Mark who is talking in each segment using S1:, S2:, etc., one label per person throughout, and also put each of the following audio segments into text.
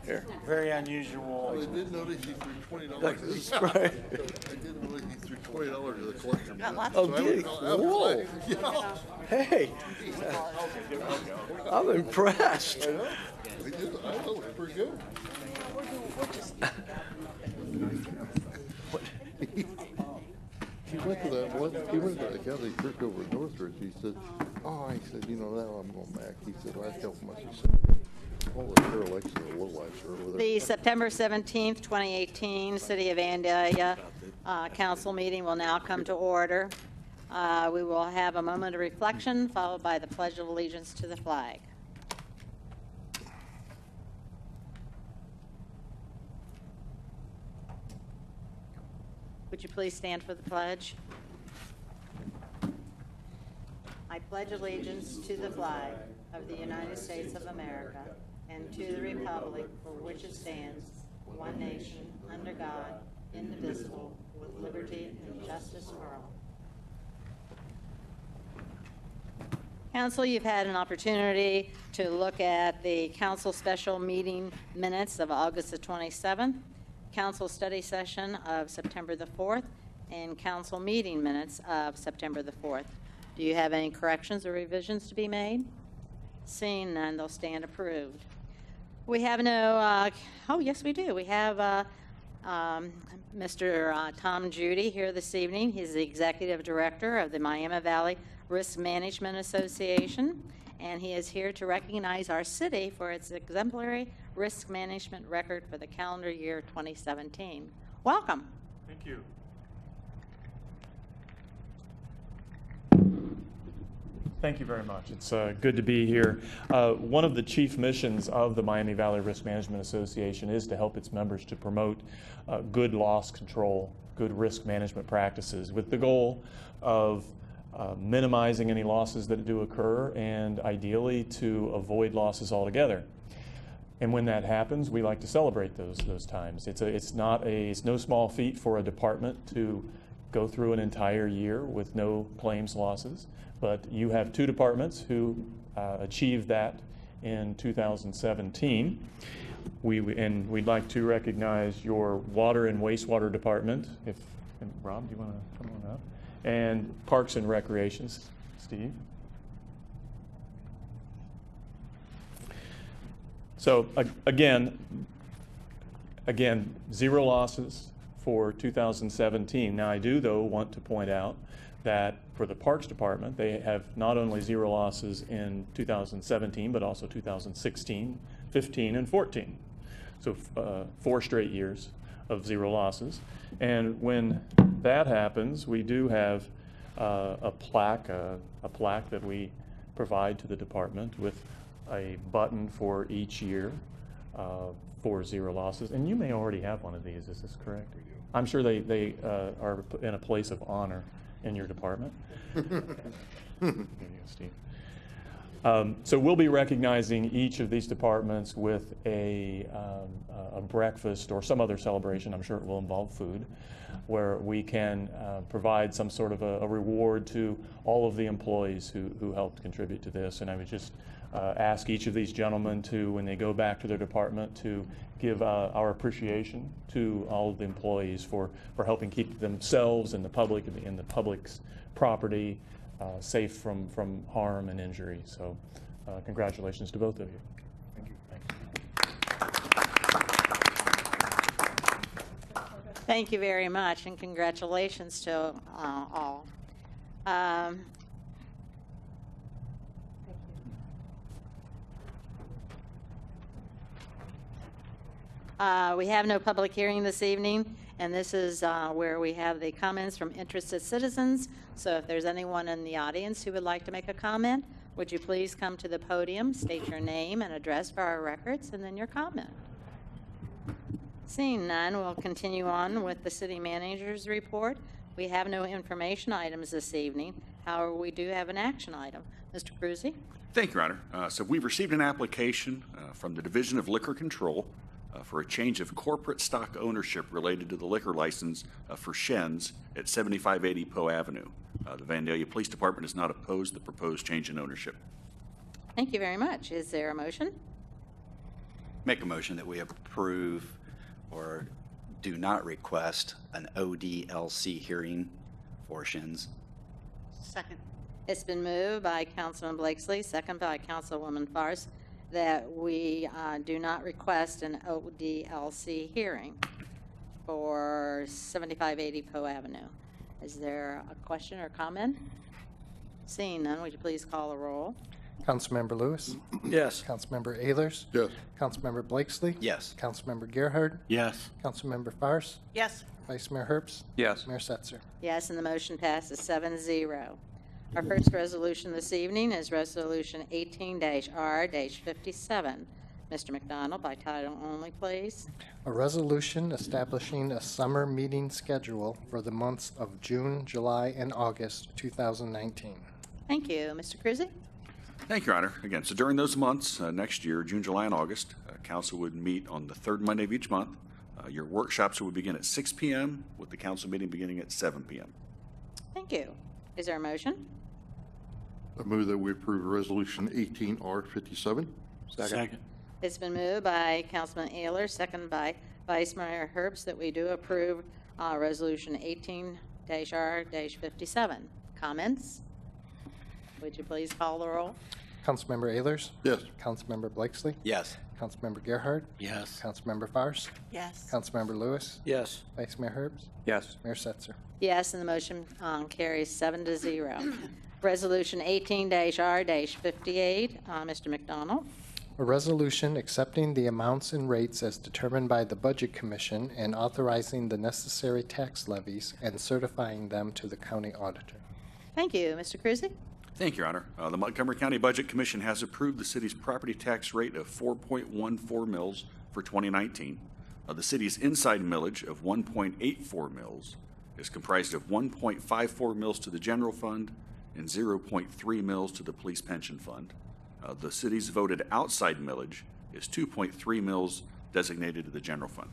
S1: Here.
S2: Very unusual.
S3: I did notice he threw $20.
S1: That's right.
S3: I did notice he threw $20 to the collection.
S1: Oh, did he? Whoa. Hey. I'm impressed.
S3: I know. I thought it was pretty good. He went to that one. He went to that Catholic church over in Northridge. He said, "Oh," he said, "you know, now I'm going back." He said, "Last couple months," he said, "all the derelicts and the lowlifes are over there."
S4: The September 17th, 2018 City of Vandalia Council meeting will now come to order. We will have a moment of reflection followed by the Pledge of Allegiance to the flag. Would you please stand for the pledge? I pledge allegiance to the flag of the United States of America and to the republic for which it stands, one nation, under God, indivisible, with liberty and justice for all. Council, you've had an opportunity to look at the council special meeting minutes of August the 27th, council study session of September the 4th, and council meeting minutes of September the 4th. Do you have any corrections or revisions to be made? Seeing none, they'll stand approved. We have no, oh yes we do. We have Mr. Tom Judy here this evening. He's the Executive Director of the Miami Valley Risk Management Association, and he is here to recognize our city for its exemplary risk management record for the calendar year 2017. Welcome.
S2: Thank you. Thank you very much. It's good to be here. One of the chief missions of the Miami Valley Risk Management Association is to help its members to promote good loss control, good risk management practices with the goal of minimizing any losses that do occur and ideally to avoid losses altogether. And when that happens, we like to celebrate those times. It's no small feat for a department to go through an entire year with no claims losses. But you have two departments who achieved that in 2017. And we'd like to recognize your water and wastewater department. Rob, do you want to come on up? And Parks and Recreations, Steve. So again, zero losses for 2017. Now I do though want to point out that for the Parks Department, they have not only zero losses in 2017, but also 2016, 15, and 14. So 4 straight years of zero losses. And when that happens, we do have a plaque that we provide to the department with a button for each year for zero losses. And you may already have one of these, is this correct?
S3: We do.
S2: I'm sure they are in a place of honor in your department. Steve. So we'll be recognizing each of these departments with a breakfast or some other celebration. I'm sure it will involve food, where we can provide some sort of a reward to all of the employees who helped contribute to this. And I would just ask each of these gentlemen to, when they go back to their department, to give our appreciation to all of the employees for helping keep themselves and the public and the public's property safe from harm and injury. So congratulations to both of you. Thank you.
S4: Thank you very much, and congratulations to all. We have no public hearing this evening, and this is where we have the comments from interested citizens. So if there's anyone in the audience who would like to make a comment, would you please come to the podium, state your name and address for our records, and then your comment. Seeing none, we'll continue on with the city manager's report. We have no information items this evening. However, we do have an action item. Mr. Cruzy?
S5: Thank you, Your Honor. So we've received an application from the Division of Liquor Control for a change of corporate stock ownership related to the liquor license for Shen's at 7580 Poe Avenue. The Vandalia Police Department is not opposed to the proposed change in ownership.
S4: Thank you very much. Is there a motion?
S6: Make a motion that we approve or do not request an ODLC hearing for Shins.
S7: Second.
S4: It's been moved by Councilman Blakesley, second by Councilwoman Faris, that we do not request an ODLC hearing for 7580 Poe Avenue. Is there a question or comment? Seeing none, would you please call the roll?
S8: Councilmember Lewis.
S1: Yes.
S8: Councilmember Ehlers.
S3: Yes.
S8: Councilmember Blakesley.
S6: Yes.
S8: Councilmember Gerhard.
S1: Yes.
S8: Councilmember Faris.
S7: Yes.
S8: Vice Mayor Herbst.
S1: Yes.
S8: Mayor Setzer.
S4: Yes, and the motion passes 7-0. Our first resolution this evening is Resolution 18-R-57. Mr. McDonald, by title only, please.
S8: A resolution establishing a summer meeting schedule for the months of June, July, and August 2019.
S4: Thank you. Mr. Cruzy?
S5: Thank you, Your Honor. Again, so during those months next year, June, July, and August, council would meet on the third Monday of each month. Your workshops would begin at 6 p.m. with the council meeting beginning at 7 p.m.
S4: Thank you. Is there a motion?
S3: I move that we approve Resolution 18R57.
S1: Second.
S4: It's been moved by Councilman Ehlers, second by Vice Mayor Herbst, that we do approve Resolution 18-R-57. Comments? Would you please call the roll?
S8: Councilmember Ehlers.
S3: Yes.
S8: Councilmember Blakesley.
S6: Yes.
S8: Councilmember Gerhard.
S1: Yes.
S8: Councilmember Faris.
S7: Yes.
S8: Councilmember Lewis.
S1: Yes.
S8: Vice Mayor Herbst.
S1: Yes.
S8: Mayor Setzer.
S4: Yes, and the motion carries 7-0. Resolution 18-R-58. Mr. McDonald?
S8: A resolution accepting the amounts and rates as determined by the Budget Commission and authorizing the necessary tax levies and certifying them to the county auditor.
S4: Thank you. Mr. Cruzy?
S5: Thank you, Your Honor. The Montgomery County Budget Commission has approved the city's property tax rate of 4.14 mils for 2019. The city's inside millage of 1.84 mils is comprised of 1.54 mils to the general fund and 0.3 mils to the police pension fund. The city's voted outside millage is 2.3 mils designated to the general fund.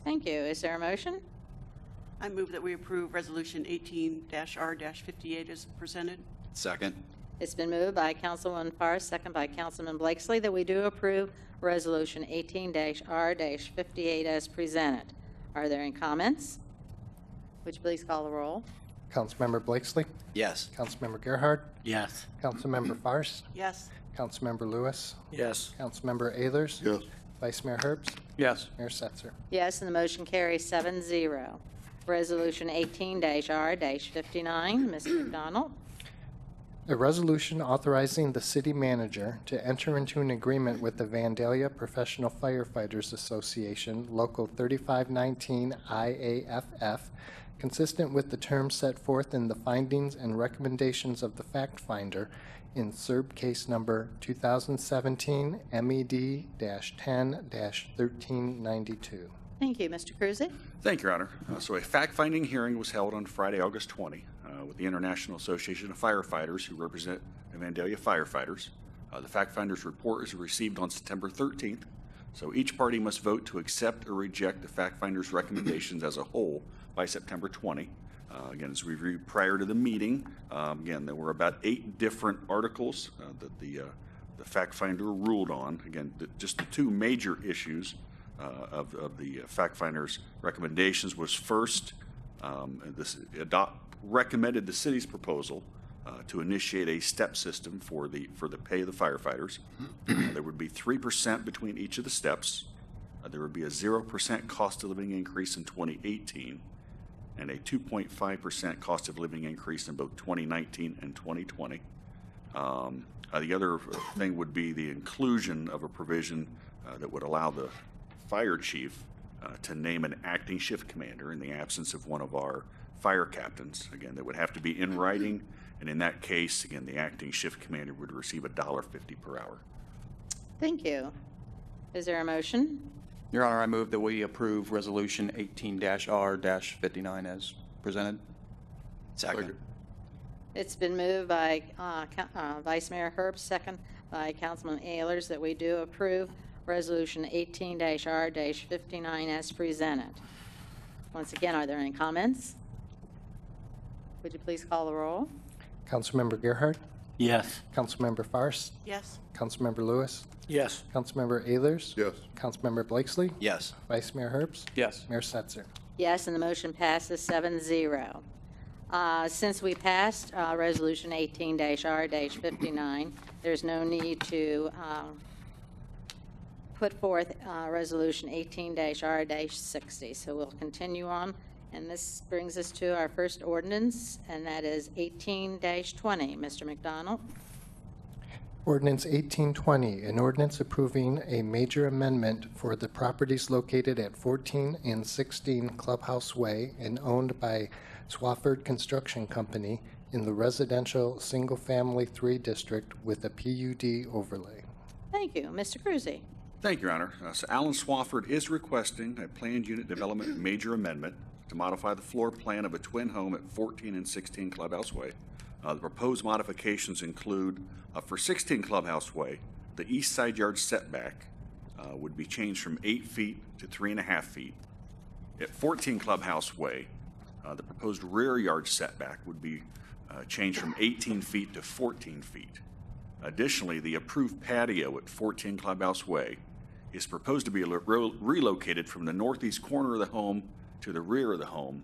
S4: Thank you. Is there a motion?
S7: I move that we approve Resolution 18-R-58 as presented.
S6: Second.
S4: It's been moved by Councilwoman Faris, second by Councilman Blakesley, that we do approve Resolution 18-R-58 as presented. Are there any comments? Would you please call the roll?
S8: Councilmember Blakesley.
S6: Yes.
S8: Councilmember Gerhard.
S1: Yes.
S8: Councilmember Faris.
S7: Yes.
S8: Councilmember Lewis.
S1: Yes.
S8: Councilmember Ehlers.
S3: Yes.
S8: Vice Mayor Herbst.
S1: Yes.
S8: Mayor Setzer.
S4: Yes, and the motion carries 7-0. Resolution 18-R-59. Mr. McDonald?
S8: A resolution authorizing the city manager to enter into an agreement with the Vandalia Professional Firefighters Association, Local 3519 IAFF, consistent with the terms set forth in the findings and recommendations of the fact finder in SERB case number 2017 MED-10-1392.
S4: Thank you. Mr. Cruzy?
S5: Thank you, Your Honor. So a fact-finding hearing was held on Friday, August 20, with the International Association of Firefighters, who represent the Vandalia firefighters. The fact-finder's report is received on September 13th, so each party must vote to accept or reject the fact-finder's recommendations as a whole by September 20. Again, as we reviewed prior to the meeting, again, there were about 8 different articles that the fact-finder ruled on. Again, just the 2 major issues of the fact finder's recommendations was first, recommended the city's proposal to initiate a step system for the pay of the firefighters. There would be 3% between each of the steps. There would be a 0% cost of living increase in 2018 and a 2.5% cost of living increase in both 2019 and 2020. The other thing would be the inclusion of a provision that would allow the fire chief to name an acting shift commander in the absence of one of our fire captains. Again, that would have to be in writing, and in that case, again, the acting shift commander would receive $1.50 per hour.
S4: Thank you. Is there a motion?
S9: Your Honor, I move that we approve Resolution 18-R-59 as presented.
S6: Second.
S4: It's been moved by Vice Mayor Herbst, second by Councilman Ehlers, that we do approve Resolution 18-R-59 as presented. Once again, are there any comments? Would you please call the roll?
S8: Councilmember Gerhardt,
S1: Yes.
S8: Councilmember Fairst,
S7: Yes.
S8: Councilmember Lewis,
S1: Yes.
S8: Councilmember Ayers,
S3: Yes.
S8: Councilmember Blakesley,
S6: Yes.
S8: Vice Mayor Herbst,
S9: Yes.
S8: Mayor Setzer.
S4: Yes, and the motion passes 7-0. Since we passed Resolution 18-R-59, there's no need to put forth Resolution 18-R-60. So we'll continue on, and this brings us to our first ordinance, and that is 18-20. Mr. McDonald?
S8: Ordinance 1820, an ordinance approving a major amendment for the properties located at 14 and 16 Clubhouse Way and owned by Swafford Construction Company in the residential single-family 3 district with a PUD overlay.
S4: Thank you. Mr. Cruzy?
S5: Thank you, Your Honor. So Alan Swafford is requesting a planned unit development major amendment to modify the floor plan of a twin home at 14 and 16 Clubhouse Way. The proposed modifications include, for 16 Clubhouse Way, the east side yard setback would be changed from 8 feet to 3.5 feet. At 14 Clubhouse Way, the proposed rear yard setback would be changed from 18 feet to 14 feet. Additionally, the approved patio at 14 Clubhouse Way is proposed to be relocated from the northeast corner of the home to the rear of the home,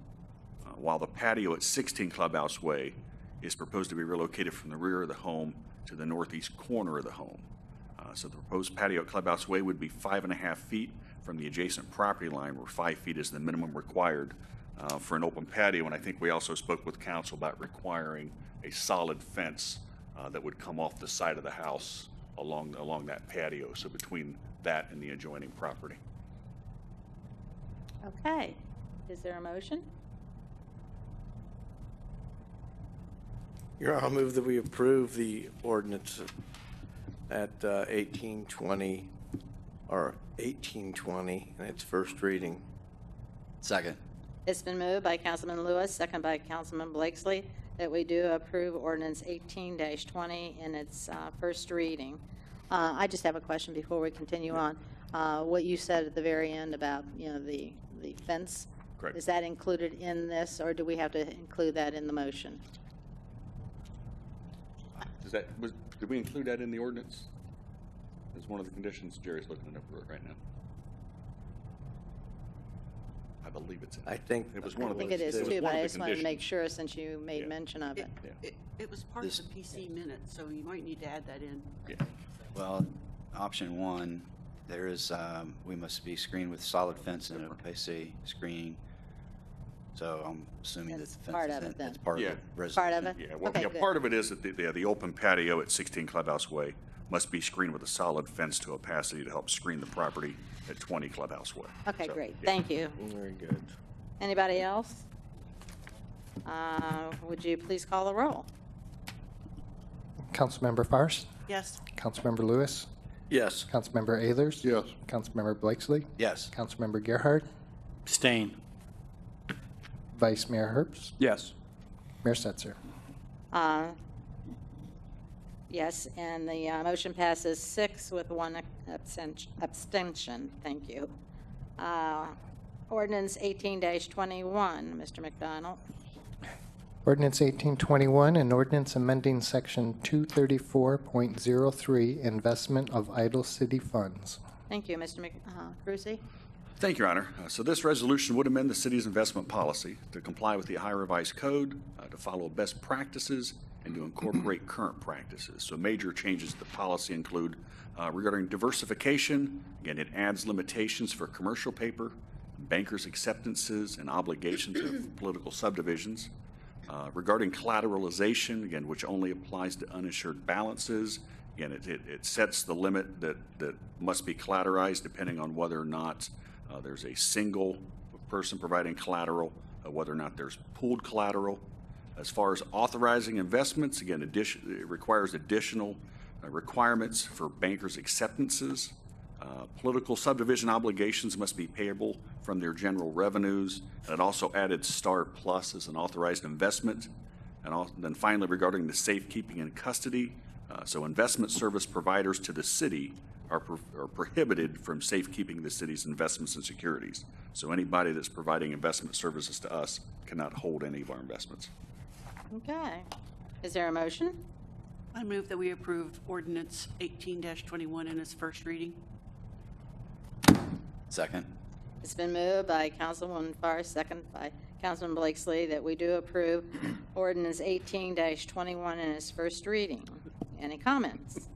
S5: while the patio at 16 Clubhouse Way is proposed to be relocated from the rear of the home to the northeast corner of the home. So the proposed patio at Clubhouse Way would be 5.5 feet from the adjacent property line, where 5 feet is the minimum required for an open patio. And I think we also spoke with council about requiring a solid fence that would come off the side of the house along that patio, so between that and the adjoining property.
S4: Okay. Is there a motion?
S1: Your Honor, I'll move that we approve the ordinance at 1820, or 1820, in its first reading.
S6: Second.
S4: It's been moved by Councilman Lewis, second by Councilman Blakesley, that we do approve ordinance 18-20 in its first reading. I just have a question before we continue on. What you said at the very end about, the fence.
S5: Correct.
S4: Is that included in this, or do we have to include that in the motion?
S5: Did we include that in the ordinance? As one of the conditions. Jerry's looking it up right now. I believe it's in.
S1: I think
S5: It was one of
S4: I think
S5: those.
S4: it is
S5: was
S4: too,
S5: one
S4: but
S5: of
S4: I
S5: the
S4: just wanted to make
S5: conditions.
S4: sure since you made mention of it.
S7: It was part of the PC minutes, so you might need to add that in.
S5: Yeah.
S6: Well, option 1, there is, we must be screened with solid fence and opaque screening. So I'm assuming that
S4: That's
S6: the fence
S4: part
S6: is
S4: of
S6: in,
S4: it then.
S6: that's part
S5: Yeah.
S6: of the resolution.
S4: Part of it?
S5: Yeah, well,
S4: Okay,
S5: yeah,
S4: good.
S5: part of it is that the open patio at 16 Clubhouse Way must be screened with a solid fence to opacity to help screen the property at 20 Clubhouse Way.
S4: Okay,
S5: So,
S4: great.
S5: yeah.
S4: Thank you.
S1: very good.
S4: Anybody else? Would you please call the roll?
S8: Councilmember Fairst,
S7: Yes.
S8: Councilmember Lewis,
S1: Yes.
S8: Councilmember Ayers,
S3: Yes.
S8: Councilmember Blakesley,
S6: Yes.
S8: Councilmember Gerhardt,
S1: Abstain.
S8: Vice Mayor Herbst,
S9: Yes.
S8: Mayor Setzer.
S4: Yes, and the motion passes 6 with 1 abstention. Thank you. Ordinance 18-21, Mr. McDonald.
S8: Ordinance 1821, an ordinance amending Section 234.03, investment of idle city funds.
S4: Thank you, Mr. Cruzy.
S5: Thank you, Your Honor. So this resolution would amend the city's investment policy to comply with the Ohio Revised Code, to follow best practices, and to incorporate current practices. So major changes to the policy include regarding diversification. Again, it adds limitations for commercial paper, bankers' acceptances, and obligations of political subdivisions. Regarding collateralization, again, which only applies to uninsured balances. Again, it sets the limit that must be collateralized depending on whether or not there's a single person providing collateral, whether or not there's pooled collateral. As far as authorizing investments, again, it requires additional requirements for bankers' acceptances. Political subdivision obligations must be payable from their general revenues. And it also added Star Plus as an authorized investment. And then finally, regarding the safekeeping and custody, so investment service providers to the city are prohibited from safekeeping the city's investments and securities. So anybody that's providing investment services to us cannot hold any of our investments.
S4: Okay. Is there a motion?
S7: I move that we approve ordinance 18-21 in its first reading.
S6: Second.
S4: It's been moved by Councilwoman Farr, second by Councilman Blakesley, that we do approve ordinance 18-21 in its first reading. Any comments?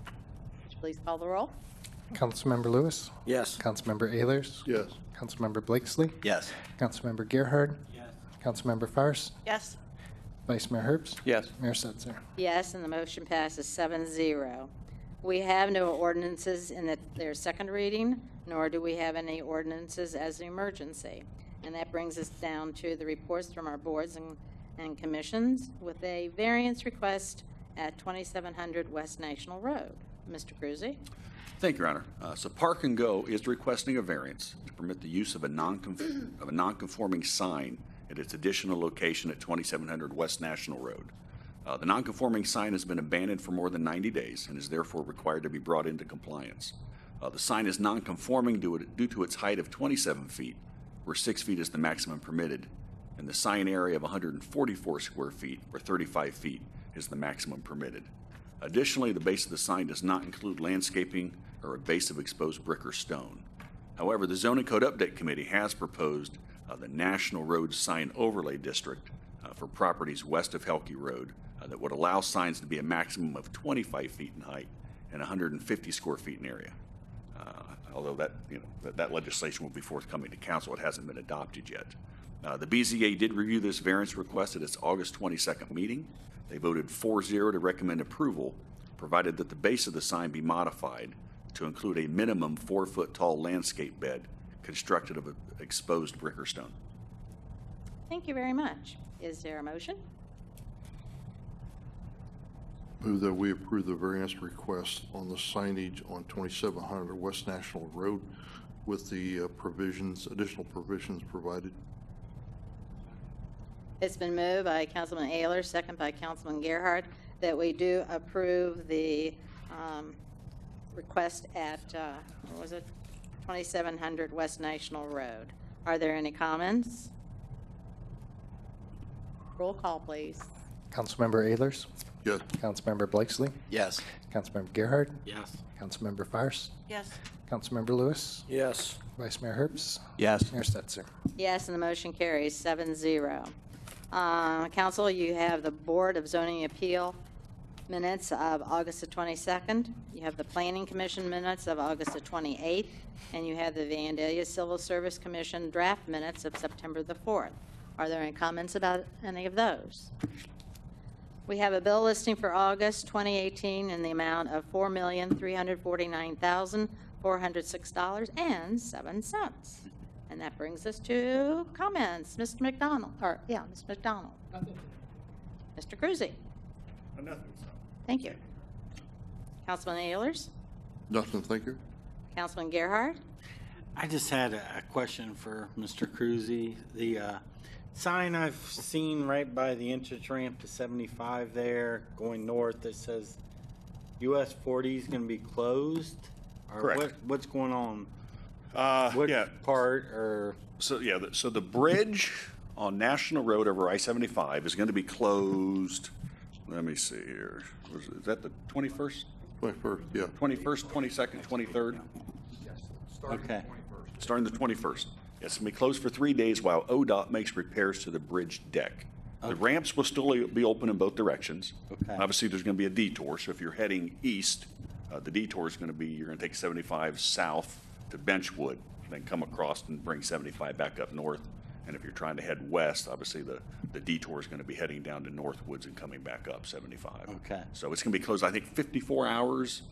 S4: Would you please call the roll?
S8: Councilmember Lewis.
S1: Yes.
S8: Councilmember Ayers.
S3: Yes.
S8: Councilmember Blakesley.
S6: Yes.
S8: Councilmember Gerhard.
S9: Yes.
S8: Councilmember Fairst.
S7: Yes.
S8: Vice Mayor Herbst.
S9: Yes.
S8: Mayor Setzer.
S4: Yes, and the motion passes 7-0. We have no ordinances in their second reading, nor do we have any ordinances as an emergency. And that brings us down to the reports from our boards and commissions with a variance request at 2700 West National Road. Mr. Cruzy?
S5: Thank you, Your Honor. So Park and Go is requesting a variance to permit the use of a non-conforming sign at its additional location at 2700 West National Road. The non-conforming sign has been abandoned for more than 90 days and is therefore required to be brought into compliance. The sign is non-conforming due to its height of 27 feet, where 6 feet is the maximum permitted, and the sign area of 144 square feet, where 35 feet is the maximum permitted. Additionally, the base of the sign does not include landscaping or a base of exposed brick or stone. However, the Zoning Code Update Committee has proposed the National Road Sign Overlay District for properties west of Helke Road that would allow signs to be a maximum of 25 feet in height and 150 square feet in area. Although that legislation will be forthcoming to council, it hasn't been adopted yet. The BZA did review this variance request at its August 22nd meeting. They voted 4-0 to recommend approval, provided that the base of the sign be modified to include a minimum 4-foot tall landscape bed constructed of exposed brick or stone.
S4: Thank you very much. Is there a motion?
S3: Move that we approve the variance request on the signage on 2700 West National Road with the additional provisions provided.
S4: It's been moved by Councilman Ayler, second by Councilman Gerhard, that we do approve the request at, what was it, 2700 West National Road. Are there any comments? Roll call, please.
S8: Councilmember Ayers.
S3: Yes.
S8: Councilmember Blakesley.
S6: Yes.
S8: Councilmember Gerhard.
S9: Yes.
S8: Councilmember Fairst.
S7: Yes.
S8: Councilmember Lewis.
S1: Yes.
S8: Vice Mayor Herbst.
S9: Yes.
S8: Mayor Setzer.
S4: Yes, and the motion carries 7-0. Council, you have the Board of Zoning Appeal minutes of August the 22nd. You have the Planning Commission minutes of August the 28th. And you have the Vandalia Civil Service Commission draft minutes of September the 4th. Are there any comments about any of those? We have a bill listing for August 2018 in the amount of $4,349,406.07. And that brings us to comments. Mr. McDonald, Ms. McDonald. Mr. Cruzy.
S5: Nothing.
S4: Thank you. Councilman Ayers.
S3: Nothing, thank you.
S4: Councilman Gerhard.
S10: I just had a question for Mr. Cruzy. The sign I've seen right by the entrance ramp to 75 there, going north, that says US 40 is going to be closed? Or
S5: Correct.
S10: What's going on? What
S5: Yeah.
S10: part or?
S5: So the bridge on National Road over I-75 is going to be closed. Let me see here. Is that the 21st?
S3: 21st, yeah.
S5: 21st, 22nd, 23rd?
S10: Okay.
S5: Starting the 21st. It's going to be closed for 3 days while ODOT makes repairs to the bridge deck. The ramps will still be open in both directions.
S10: Okay.
S5: Obviously, there's going to be a detour, so if you're heading east, the detour is going to be, you're going to take 75 south to Benchwood, then come across and bring 75 back up north. And if you're trying to head west, obviously the detour is going to be heading down to Northwoods and coming back up 75.
S10: Okay.
S5: So it's going to be closed, I think, 54 hours.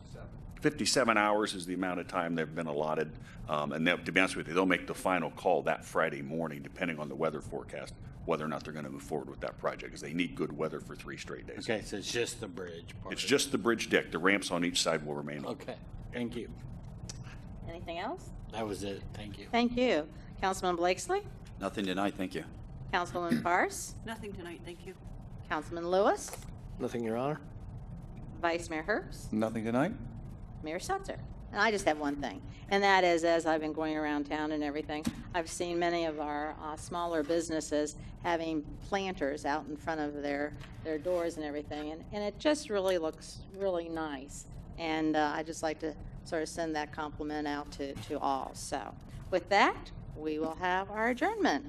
S5: 57 hours is the amount of time they've been allotted. And to be honest with you, they'll make the final call that Friday morning, depending on the weather forecast, whether or not they're going to move forward with that project, because they need good weather for 3 straight days.
S10: Okay, so it's just the bridge part.
S5: It's just the bridge deck. The ramps on each side will remain open.
S10: Okay, thank you.
S4: Anything else?
S10: That was it, thank you.
S4: Thank you. Councilman Blakesley.
S6: Nothing tonight, thank you.
S4: Councilwoman Farce.
S7: Nothing tonight, thank you.
S4: Councilman Lewis.
S1: Nothing, Your Honor.
S4: Vice Mayor Herbst.
S9: Nothing tonight?
S4: Mayor Seltzer. And I just have one thing, and that is, as I've been going around town and everything, I've seen many of our smaller businesses having planters out in front of their doors and everything, and it just really looks really nice. And I'd just like to sort of send that compliment out to all. So with that, we will have our adjournment.